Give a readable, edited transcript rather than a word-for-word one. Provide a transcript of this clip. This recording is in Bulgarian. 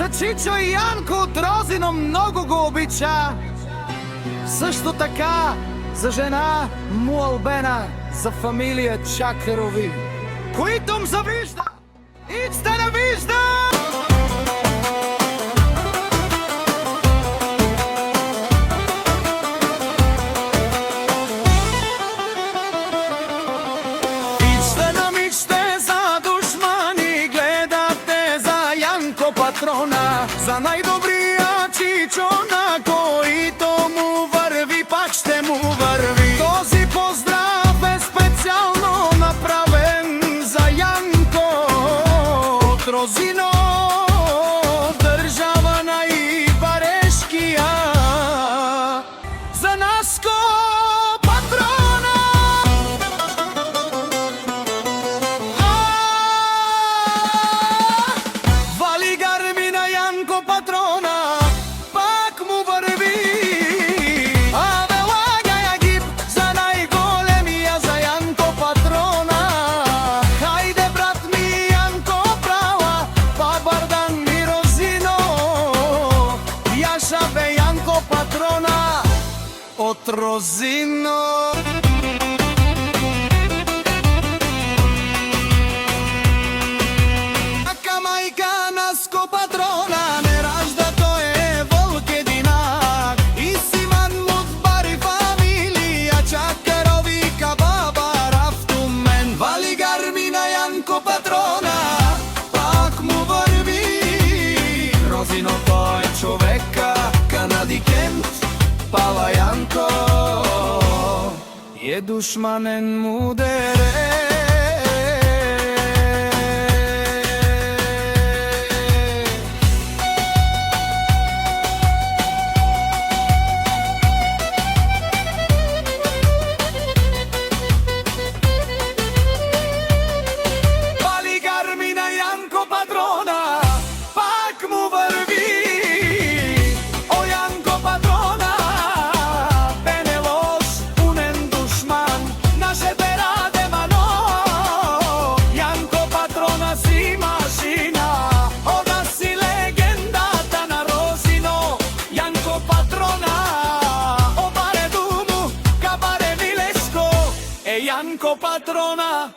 За Чичо и Янко от Розино много го обича. Също така за жена му Албена, за фамилия Чакарови, които м завижда и сте не вижда. Патрона, за най-добрия Чичо, на който му върви, пак ще му върви. Този поздрав е специално направен за Янко от Розино, държава на Ибарешкия. За Наско патрона. Патрона, пак му върви. Абе, лагай агиб за най-големия, за Янко патрона. Хайде, брат ми, Янко права, Бабардан ми Розино. Яша бе Янко патрона от Розино. Патрона не ражда, той е вълк единак. И Симан Мутбари фамилия Чакарови, Кабаба Рафтумен. Вали гарми на Янко патрона, пак му върви. Розино, той е човека, Канади Кент, Пала Янко е душманен мудере. Янко патрона.